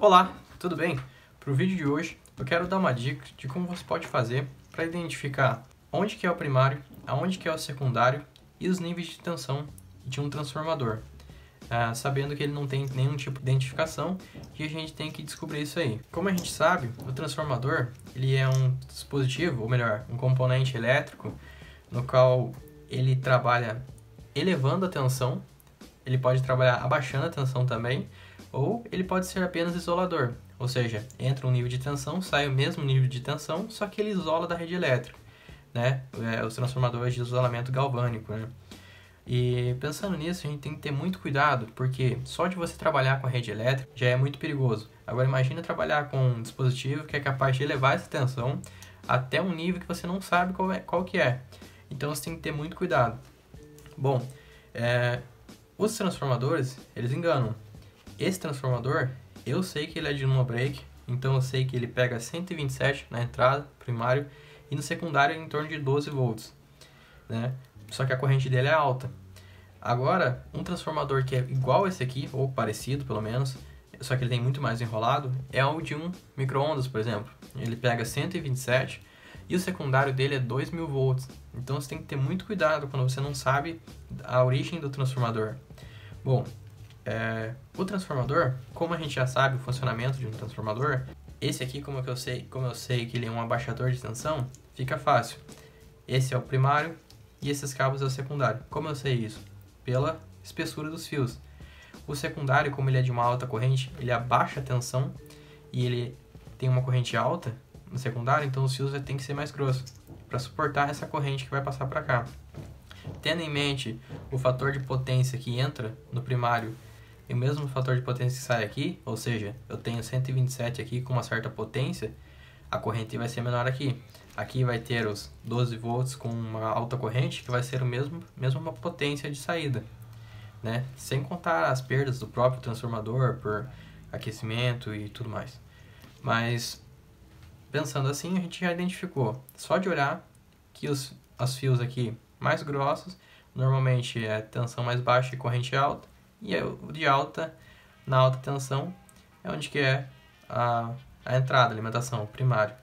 Olá, tudo bem? Para o vídeo de hoje eu quero dar uma dica de como você pode fazer para identificar onde que é o primário, aonde que é o secundário e os níveis de tensão de um transformador, sabendo que ele não tem nenhum tipo de identificação e a gente tem que descobrir isso aí. Como a gente sabe, o transformador ele é um dispositivo, ou melhor, um componente elétrico no qual ele trabalha elevando a tensão, ele pode trabalhar abaixando a tensão também, ou ele pode ser apenas isolador, ou seja, entra um nível de tensão, sai o mesmo nível de tensão, só que ele isola da rede elétrica, né? Os transformadores de isolamento galvânico, né? E pensando nisso, a gente tem que ter muito cuidado, porque só de você trabalhar com a rede elétrica já é muito perigoso. Agora imagina trabalhar com um dispositivo que é capaz de elevar essa tensão até um nível que você não sabe qual que é. Então você tem que ter muito cuidado. Bom, os transformadores, eles enganam. Esse transformador, eu sei que ele é de no break, então eu sei que ele pega 127 na entrada, primário, e no secundário em torno de 12 volts, né? Só que a corrente dele é alta. Agora, um transformador que é igual esse aqui, ou parecido pelo menos, só que ele tem muito mais enrolado, é o de um micro-ondas, por exemplo. Ele pega 127 e o secundário dele é 2000 volts. Então você tem que ter muito cuidado quando você não sabe a origem do transformador. Bom, o transformador, como a gente já sabe o funcionamento de um transformador, esse aqui, como eu sei que ele é um abaixador de tensão, fica fácil. Esse é o primário e esses cabos é o secundário. Como eu sei isso? Pela espessura dos fios. O secundário, como ele é de uma alta corrente, ele abaixa a tensão e ele tem uma corrente alta no secundário, então os fios têm que ser mais grossos para suportar essa corrente que vai passar para cá. Tendo em mente o fator de potência que entra no primário e o mesmo fator de potência que sai aqui, ou seja, eu tenho 127 aqui com uma certa potência, a corrente vai ser menor aqui. Aqui vai ter os 12 volts com uma alta corrente, que vai ser mesma potência de saída, né? Sem contar as perdas do próprio transformador por aquecimento e tudo mais. Mas, pensando assim, a gente já identificou, só de olhar que os fios aqui mais grossos, normalmente é tensão mais baixa e corrente alta, e o de alta, na alta tensão, é onde que é a entrada, a alimentação, o primário.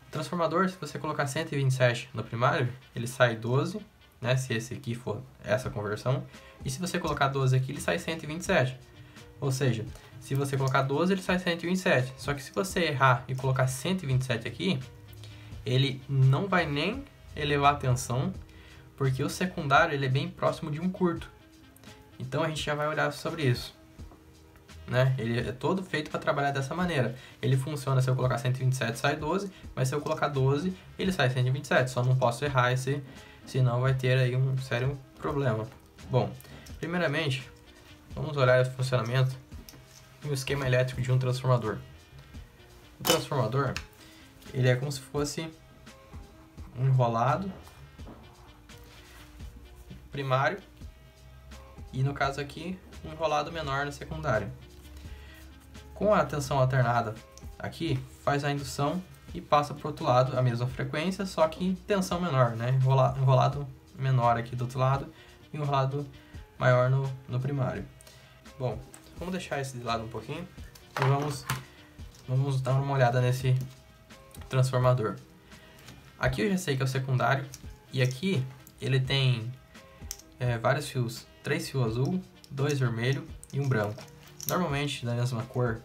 O transformador, se você colocar 127 no primário, ele sai 12, né, se esse aqui for essa conversão, e se você colocar 12 aqui, ele sai 127. Ou seja, se você colocar 12, ele sai 127. Só que se você errar e colocar 127 aqui, ele não vai nem elevar a tensão, porque o secundário ele é bem próximo de um curto. Então a gente já vai olhar sobre isso, né? Ele é todo feito para trabalhar dessa maneira. Ele funciona se eu colocar 127 sai 12, mas se eu colocar 12 ele sai 127. Só não posso errar senão vai ter aí um sério problema. Bom, primeiramente vamos olhar o funcionamento e o esquema elétrico de um transformador. O transformador ele é como se fosse um enrolado primário e no caso aqui um enrolado menor no secundário. Com a tensão alternada aqui faz a indução e passa para o outro lado a mesma frequência, só que tensão menor, né? Enrolado menor aqui do outro lado e enrolado maior no primário. Bom, vamos deixar esse de lado um pouquinho e vamos dar uma olhada nesse transformador. Aqui eu já sei que é o secundário e aqui ele tem vários fios, 3 fios azul, 2 vermelho e um branco. Normalmente da mesma cor,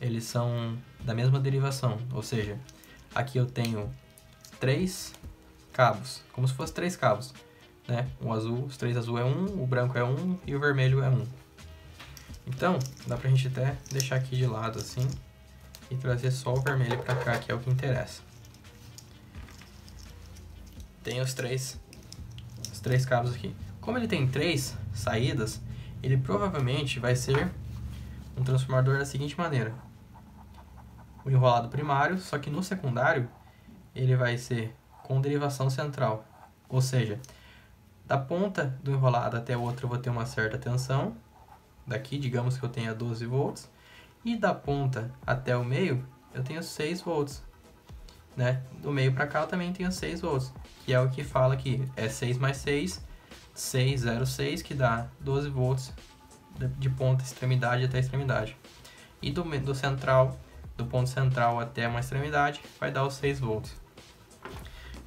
eles são da mesma derivação, ou seja, aqui eu tenho 3 cabos, como se fosse 3 cabos, né? Os 3 azul é 1, o branco é 1 e o vermelho é 1. Então, dá pra gente até deixar aqui de lado assim e trazer só o vermelho pra cá, que é o que interessa. Tem os três cabos aqui. Como ele tem 3 saídas, ele provavelmente vai ser um transformador da seguinte maneira: o enrolado primário, só que no secundário ele vai ser com derivação central, ou seja, da ponta do enrolado até o outro eu vou ter uma certa tensão, daqui digamos que eu tenha 12 volts, e da ponta até o meio eu tenho 6 volts, né? Do meio para cá eu também tenho 6 volts, que é o que fala aqui, é 6 mais 6, 606, que dá 12 volts de ponta extremidade até extremidade. E do central, do ponto central até uma extremidade, vai dar os 6 volts.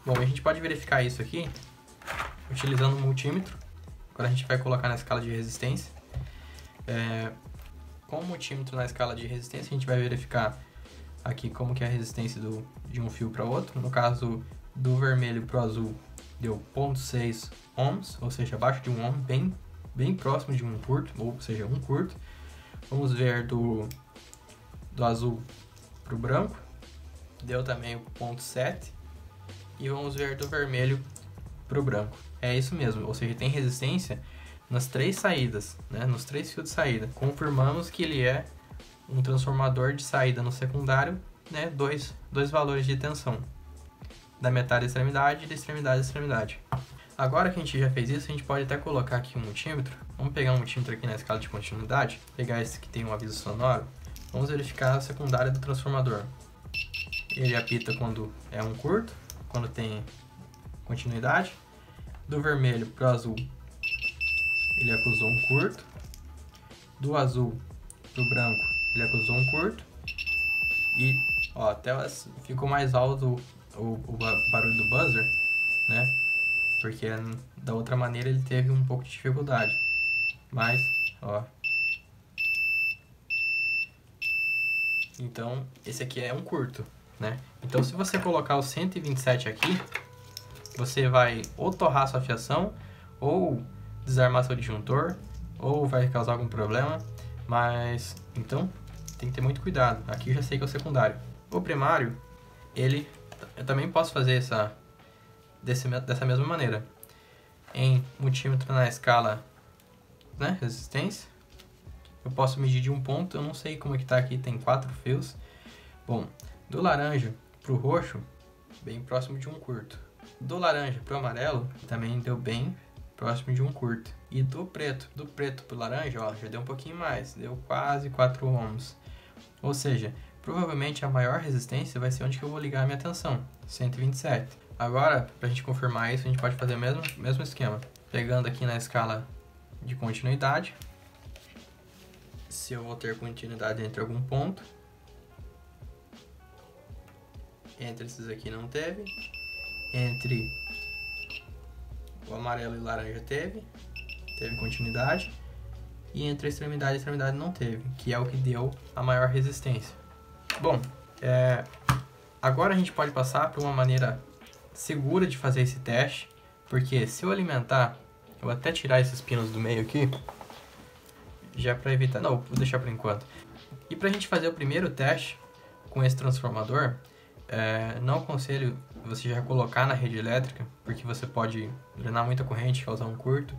Bom, a gente pode verificar isso aqui utilizando um multímetro. Agora a gente vai colocar na escala de resistência. Com o multímetro na escala de resistência, a gente vai verificar aqui como que é a resistência de um fio para outro. No caso do vermelho para o azul, deu 0,6 ohms, ou seja, abaixo de 1 ohm, bem próximo de um curto, ou seja, um curto. Vamos ver do azul para o branco, deu também 0,7. E vamos ver do vermelho para o branco. É isso mesmo, ou seja, tem resistência nas 3 saídas, né, nos 3 fios de saída. Confirmamos que ele é um transformador de saída no secundário, né, dois valores de tensão, da metade à extremidade e da extremidade à extremidade. Agora que a gente já fez isso, a gente pode até colocar aqui um multímetro. Vamos pegar um multímetro aqui na escala de continuidade, pegar esse que tem um aviso sonoro. Vamos verificar a secundária do transformador. Ele apita quando é um curto, quando tem continuidade. Do vermelho para o azul, ele acusou um curto. Do azul para o branco, ele acusou um curto. E ó, até ficou mais alto o barulho do buzzer, né? Porque da outra maneira ele teve um pouco de dificuldade. Mas, ó. Então, esse aqui é um curto, né? Então, se você colocar o 127 aqui, você vai ou torrar sua fiação, ou desarmar seu disjuntor, ou vai causar algum problema. Mas, então, tem que ter muito cuidado. Aqui eu já sei que é o secundário. O primário, eu também posso fazer dessa mesma maneira. Em multímetro na escala, né, resistência. Eu posso medir de um ponto, eu não sei como é que tá aqui, tem 4 fios. Bom, do laranja pro roxo, bem próximo de um curto. Do laranja pro amarelo, também deu bem próximo de um curto. E do preto pro laranja, ó, já deu um pouquinho mais, deu quase 4 ohms. Ou seja, provavelmente a maior resistência vai ser onde que eu vou ligar a minha tensão, 127. Agora, pra gente confirmar isso, a gente pode fazer o mesmo esquema. Pegando aqui na escala de continuidade, se eu vou ter continuidade entre algum ponto. Entre esses aqui não teve. Entre o amarelo e o laranja teve continuidade. E entre a extremidade e a extremidade não teve, que é o que deu a maior resistência. Bom, agora a gente pode passar para uma maneira segura de fazer esse teste, porque se eu alimentar, eu vou até tirar esses pinos do meio aqui, já para evitar, não, vou deixar por enquanto. E para a gente fazer o primeiro teste com esse transformador, não aconselho você já colocar na rede elétrica, porque você pode drenar muita corrente, causar um curto.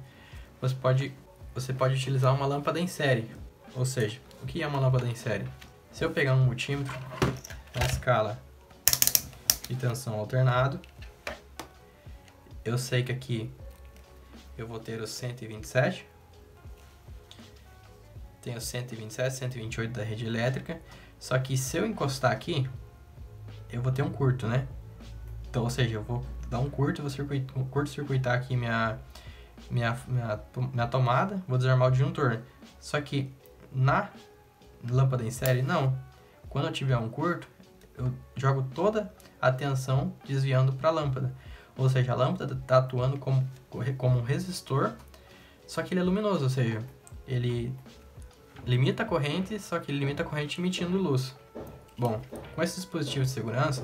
Você pode utilizar uma lâmpada em série. Ou seja, o que é uma lâmpada em série? Se eu pegar um multímetro na escala de tensão alternado, eu sei que aqui eu vou ter os 127. Tenho 127, 128 da rede elétrica. Só que se eu encostar aqui, eu vou ter um curto, né? Então, ou seja, eu vou dar um curto, vou curto-circuitar aqui minha tomada, vou desarmar o disjuntor. Só que na lâmpada em série, não. Quando eu tiver um curto, eu jogo toda a tensão desviando para a lâmpada. Ou seja, a lâmpada está atuando como um resistor, só que ele é luminoso, ou seja, ele limita a corrente, só que ele limita a corrente emitindo luz. Bom, com esse dispositivo de segurança,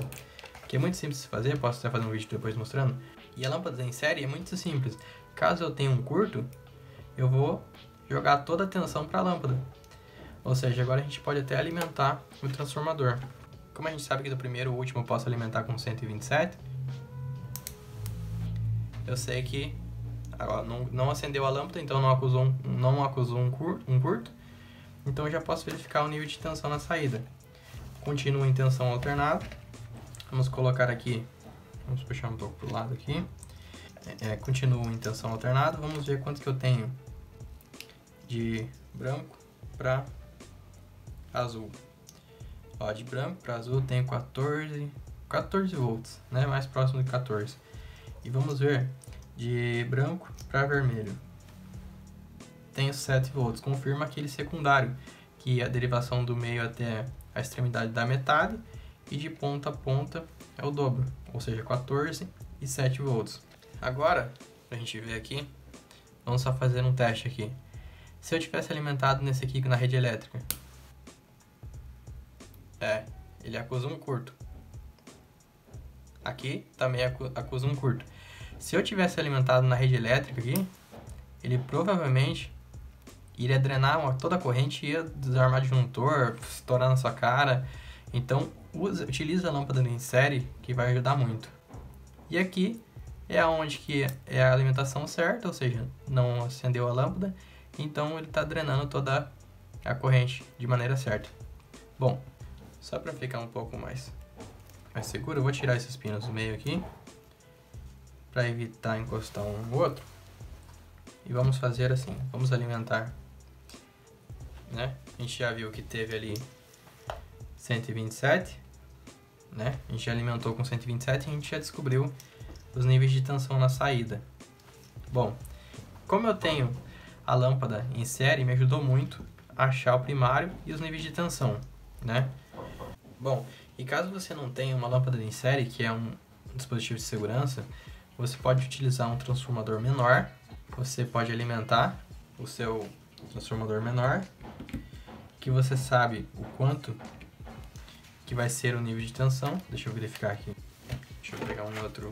que é muito simples de fazer, posso até fazer um vídeo depois mostrando, e a lâmpada em série é muito simples. Caso eu tenha um curto, eu vou jogar toda a tensão para a lâmpada. Ou seja, agora a gente pode até alimentar o transformador. Como a gente sabe que do primeiro ao último eu posso alimentar com 127, eu sei que não acendeu a lâmpada, então não acusou um curto. Então eu já posso verificar o nível de tensão na saída. Continua em tensão alternada. Vamos colocar aqui, vamos puxar um pouco para o lado aqui. Continua em tensão alternada. Vamos ver quanto que eu tenho de branco para azul. Ó, de branco para azul eu tenho 14 volts, né? Mais próximo de 14. E vamos ver de branco para vermelho. Tenho 7 volts. Confirma aquele secundário, que a derivação do meio até a extremidade dá metade, e de ponta a ponta é o dobro, ou seja, 14,7 volts. Agora, para a gente ver aqui, vamos só fazer um teste aqui. Se eu tivesse alimentado nesse aqui na rede elétrica, ele acusa um curto. Aqui também acusa um curto. Se eu tivesse alimentado na rede elétrica aqui, ele provavelmente iria drenar toda a corrente, ia desarmar disjuntor, estourar na sua cara. Então, utiliza a lâmpada em série, que vai ajudar muito. E aqui é onde que é a alimentação certa, ou seja, não acendeu a lâmpada, então ele está drenando toda a corrente de maneira certa. Bom, só para ficar um pouco mais seguro, eu vou tirar esses pinos do meio aqui, para evitar encostar um no outro. E vamos fazer assim, vamos alimentar, né? A gente já viu que teve ali 127, né? A gente já alimentou com 127 e a gente já descobriu os níveis de tensão na saída. Bom, como eu tenho a lâmpada em série, me ajudou muito a achar o primário e os níveis de tensão, né? Bom, e caso você não tenha uma lâmpada em série, que é um dispositivo de segurança, você pode utilizar um transformador menor. Você pode alimentar o seu transformador menor, que você sabe o quanto que vai ser o nível de tensão. Deixa eu verificar aqui. Deixa eu pegar um outro.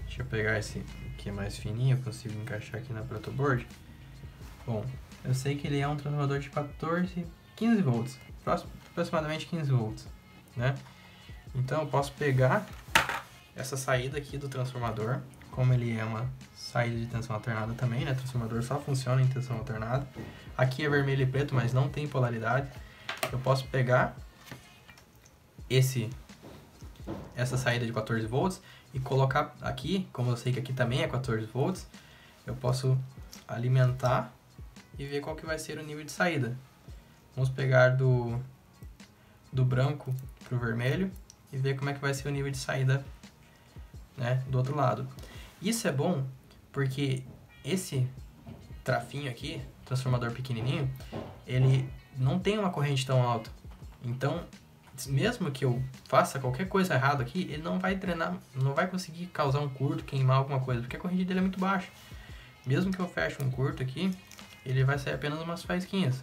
Deixa eu pegar esse aqui mais fininho, eu consigo encaixar aqui na protoboard. Bom, eu sei que ele é um transformador de 15 volts, aproximadamente 15 volts, né? Então eu posso pegar essa saída aqui do transformador, como ele é uma saída de tensão alternada também, né? O transformador só funciona em tensão alternada. Aqui é vermelho e preto, mas não tem polaridade. Eu posso pegar essa saída de 14 volts e colocar aqui, como eu sei que aqui também é 14 volts, eu posso alimentar e ver qual que vai ser o nível de saída. Vamos pegar do branco para o vermelho e ver como é que vai ser o nível de saída, né, do outro lado. Isso é bom porque esse trafinho aqui, transformador pequenininho, ele não tem uma corrente tão alta. Então, mesmo que eu faça qualquer coisa errada aqui, ele não vai drenar, não vai conseguir causar um curto, queimar alguma coisa, porque a corrente dele é muito baixa. Mesmo que eu feche um curto aqui, ele vai sair apenas umas faísquinhas,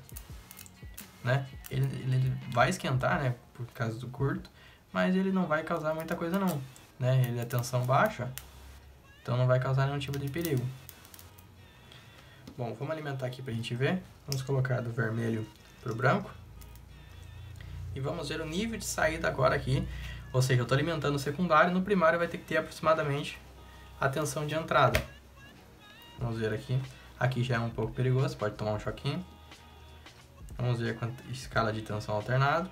né? Ele vai esquentar, né, por causa do curto, mas ele não vai causar muita coisa não, né? Ele é tensão baixa, então não vai causar nenhum tipo de perigo. Bom, vamos alimentar aqui pra gente ver. Vamos colocar do vermelho pro branco. E vamos ver o nível de saída agora aqui. Ou seja, eu estou alimentando o secundário, no primário vai ter que ter aproximadamente a tensão de entrada. Vamos ver aqui. Aqui já é um pouco perigoso, pode tomar um choquinho. Vamos ver a escala de tensão alternado.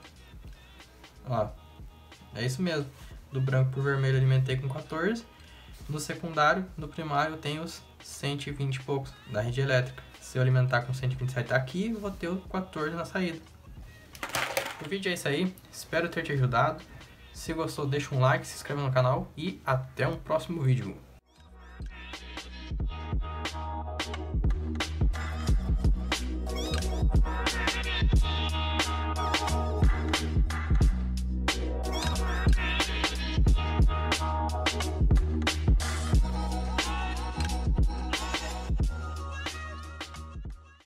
Ó, é isso mesmo. Do branco pro vermelho eu alimentei com 14. No secundário, no primário eu tenho os 120 e poucos da rede elétrica. Se eu alimentar com 127 aqui, eu vou ter o 14 na saída. O vídeo é isso aí, espero ter te ajudado. Se gostou, deixa um like, se inscreva no canal e até um próximo vídeo.